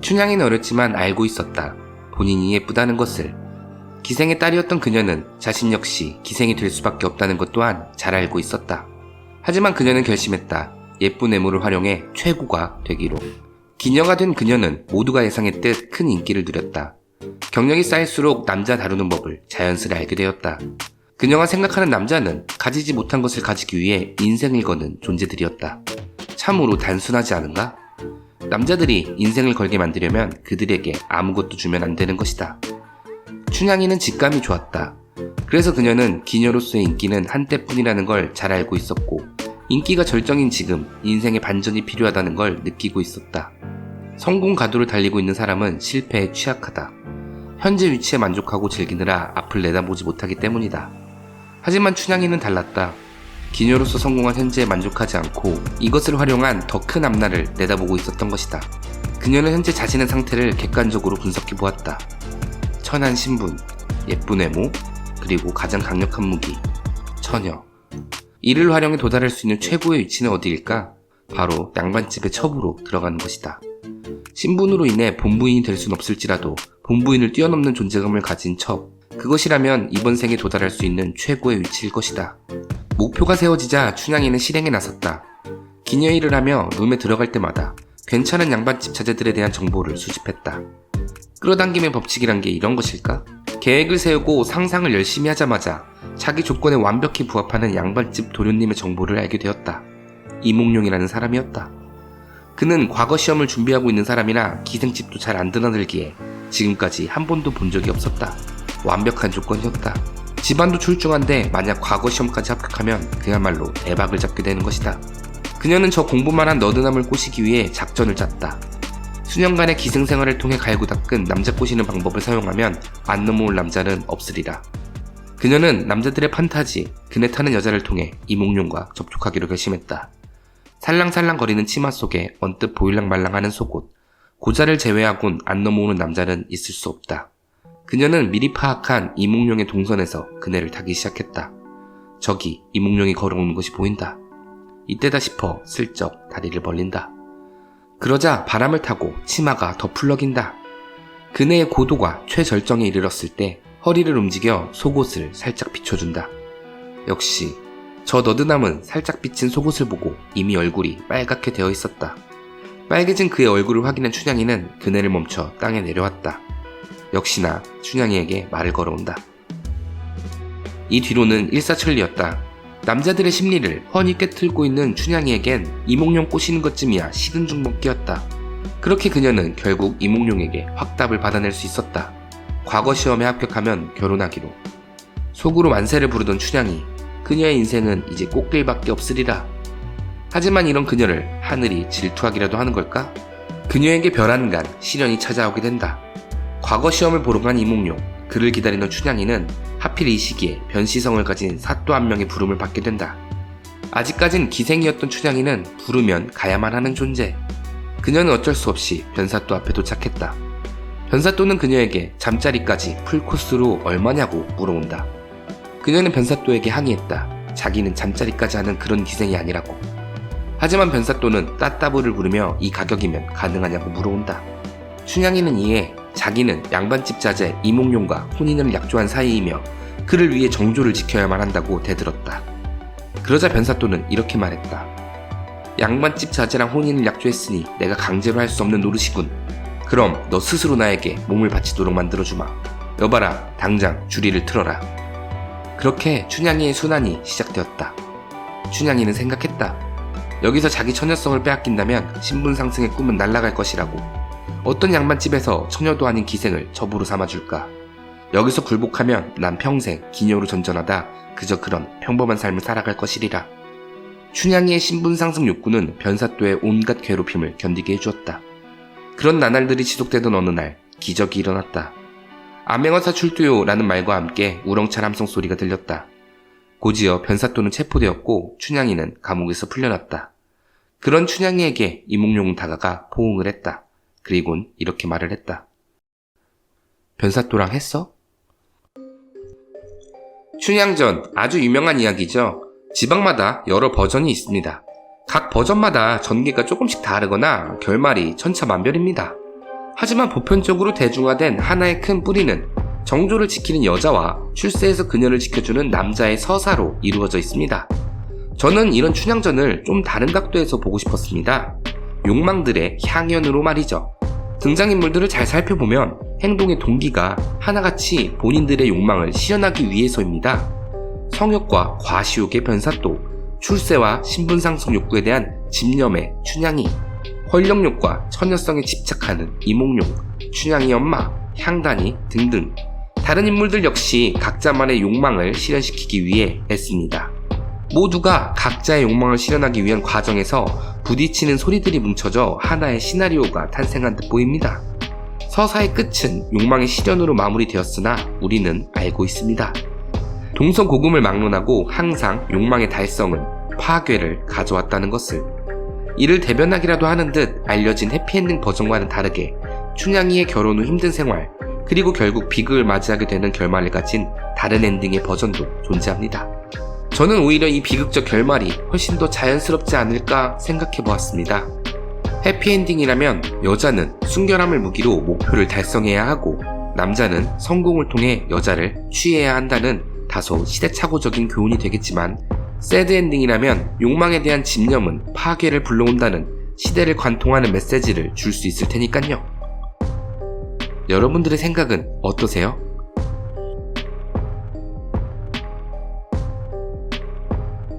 춘향이는 어렸지만 알고 있었다. 본인이 예쁘다는 것을. 기생의 딸이었던 그녀는 자신 역시 기생이 될 수밖에 없다는 것 또한 잘 알고 있었다. 하지만 그녀는 결심했다. 예쁜 외모를 활용해 최고가 되기로. 기녀가 된 그녀는 모두가 예상했듯 큰 인기를 누렸다. 경력이 쌓일수록 남자 다루는 법을 자연스레 알게 되었다. 그녀가 생각하는 남자는 가지지 못한 것을 가지기 위해 인생을 거는 존재들이었다. 참으로 단순하지 않은가? 남자들이 인생을 걸게 만들려면 그들에게 아무것도 주면 안 되는 것이다. 춘향이는 직감이 좋았다. 그래서 그녀는 기녀로서의 인기는 한때뿐이라는 걸 잘 알고 있었고, 인기가 절정인 지금 인생의 반전이 필요하다는 걸 느끼고 있었다. 성공 가도를 달리고 있는 사람은 실패에 취약하다. 현재 위치에 만족하고 즐기느라 앞을 내다보지 못하기 때문이다. 하지만 춘향이는 달랐다. 기녀로서 성공한 현재에 만족하지 않고 이것을 활용한 더 큰 앞날을 내다보고 있었던 것이다. 그녀는 현재 자신의 상태를 객관적으로 분석해 보았다. 천한 신분, 예쁜 외모, 그리고 가장 강력한 무기, 처녀. 이를 활용해 도달할 수 있는 최고의 위치는 어디일까? 바로 양반집의 첩으로 들어가는 것이다. 신분으로 인해 본부인이 될 순 없을지라도 본부인을 뛰어넘는 존재감을 가진 첩, 그것이라면 이번 생에 도달할 수 있는 최고의 위치일 것이다. 목표가 세워지자 춘향이는 실행에 나섰다. 기녀 일을 하며 룸에 들어갈 때마다 괜찮은 양반집 자제들에 대한 정보를 수집했다. 끌어당김의 법칙이란 게 이런 것일까? 계획을 세우고 상상을 열심히 하자마자 자기 조건에 완벽히 부합하는 양반집 도련님의 정보를 알게 되었다. 이몽룡이라는 사람이었다. 그는 과거 시험을 준비하고 있는 사람이나 기생집도 잘 안 드나들기에 지금까지 한 번도 본 적이 없었다. 완벽한 조건이었다. 집안도 출중한데 만약 과거 시험까지 합격하면 그야말로 대박을 잡게 되는 것이다. 그녀는 저 공부만 한 너드남을 꼬시기 위해 작전을 짰다. 수년간의 기생생활을 통해 갈고 닦은 남자 꼬시는 방법을 사용하면 안 넘어올 남자는 없으리라. 그녀는 남자들의 판타지, 그네 타는 여자를 통해 이몽룡과 접촉하기로 결심했다. 살랑살랑 거리는 치마 속에 언뜻 보일랑말랑하는 속옷, 고자를 제외하곤 안 넘어오는 남자는 있을 수 없다. 그녀는 미리 파악한 이몽룡의 동선에서 그네를 타기 시작했다. 저기 이몽룡이 걸어오는 것이 보인다. 이때다 싶어 슬쩍 다리를 벌린다. 그러자 바람을 타고 치마가 더 풀럭인다. 그네의 고도가 최절정에 이르렀을 때 허리를 움직여 속옷을 살짝 비춰준다. 역시 저 너드남은 살짝 비친 속옷을 보고 이미 얼굴이 빨갛게 되어 있었다. 빨개진 그의 얼굴을 확인한 춘향이는 그네를 멈춰 땅에 내려왔다. 역시나 춘향이에게 말을 걸어온다. 이 뒤로는 일사천리였다. 남자들의 심리를 훤히 꿰뚫고 있는 춘향이에겐 이몽룡 꼬시는 것쯤이야 식은 죽 먹기였다. 그렇게 그녀는 결국 이몽룡에게 확답을 받아낼 수 있었다. 과거 시험에 합격하면 결혼하기로. 속으로 만세를 부르던 춘향이, 그녀의 인생은 이제 꽃길밖에 없으리라. 하지만 이런 그녀를 하늘이 질투하기라도 하는 걸까? 그녀에게 별안간 시련이 찾아오게 된다. 과거 시험을 보러 간 이몽룡, 그를 기다리는 춘향이는 하필 이 시기에 변시성을 가진 사또 한 명의 부름을 받게 된다. 아직까진 기생이었던 춘향이는 부르면 가야만 하는 존재. 그녀는 어쩔 수 없이 변사또 앞에 도착했다. 변사또는 그녀에게 잠자리까지 풀코스로 얼마냐고 물어온다. 그녀는 변사또에게 항의했다. 자기는 잠자리까지 하는 그런 기생이 아니라고. 하지만 변사또는 따따블을 부르며 이 가격이면 가능하냐고 물어온다. 춘향이는 이에 자기는 양반집 자제 이몽룡과 혼인을 약조한 사이이며 그를 위해 정조를 지켜야만 한다고 대들었다. 그러자 변사또는 이렇게 말했다. 양반집 자제랑 혼인을 약조했으니 내가 강제로 할 수 없는 노릇이군. 그럼 너 스스로 나에게 몸을 바치도록 만들어주마. 여봐라, 당장 주리를 틀어라. 그렇게 춘향이의 순환이 시작되었다. 춘향이는 생각했다. 여기서 자기 처녀성을 빼앗긴다면 신분 상승의 꿈은 날아갈 것이라고. 어떤 양반집에서 처녀도 아닌 기생을 첩으로 삼아줄까? 여기서 굴복하면 난 평생 기녀로 전전하다 그저 그런 평범한 삶을 살아갈 것이리라. 춘향이의 신분 상승 욕구는 변사또의 온갖 괴롭힘을 견디게 해주었다. 그런 나날들이 지속되던 어느 날 기적이 일어났다. 암행어사 출두요 라는 말과 함께 우렁찬 함성 소리가 들렸다. 곧이어 변사또는 체포되었고 춘향이는 감옥에서 풀려났다. 그런 춘향이에게 이몽룡은 다가가 포옹을 했다. 그리곤 이렇게 말을 했다. 변사또랑 했어? 춘향전 아주 유명한 이야기죠. 지방마다 여러 버전이 있습니다. 각 버전마다 전개가 조금씩 다르거나 결말이 천차만별입니다. 하지만 보편적으로 대중화된 하나의 큰 뿌리는 정조를 지키는 여자와 출세에서 그녀를 지켜주는 남자의 서사로 이루어져 있습니다. 저는 이런 춘향전을 좀 다른 각도에서 보고 싶었습니다. 욕망들의 향연으로 말이죠. 등장인물들을 잘 살펴보면 행동의 동기가 하나같이 본인들의 욕망을 실현하기 위해서입니다. 성욕과 과시욕의 변사또, 출세와 신분상승 욕구에 대한 집념의 춘향이, 권력욕과 처녀성에 집착하는 이몽룡, 춘향이 엄마, 향단이 등등 다른 인물들 역시 각자만의 욕망을 실현시키기 위해 애씁니다. 모두가 각자의 욕망을 실현하기 위한 과정에서 부딪히는 소리들이 뭉쳐져 하나의 시나리오가 탄생한 듯 보입니다. 서사의 끝은 욕망의 실현으로 마무리되었으나 우리는 알고 있습니다. 동서고금을 막론하고 항상 욕망의 달성은 파괴를 가져왔다는 것을. 이를 대변하기라도 하는 듯 알려진 해피엔딩 버전과는 다르게 춘향이의 결혼 후 힘든 생활, 그리고 결국 비극을 맞이하게 되는 결말을 가진 다른 엔딩의 버전도 존재합니다. 저는 오히려 이 비극적 결말이 훨씬 더 자연스럽지 않을까 생각해 보았습니다. 해피엔딩이라면 여자는 순결함을 무기로 목표를 달성해야 하고 남자는 성공을 통해 여자를 취해야 한다는 다소 시대착오적인 교훈이 되겠지만, 새드엔딩이라면 욕망에 대한 집념은 파괴를 불러온다는 시대를 관통하는 메시지를 줄 수 있을 테니깐요. 여러분들의 생각은 어떠세요?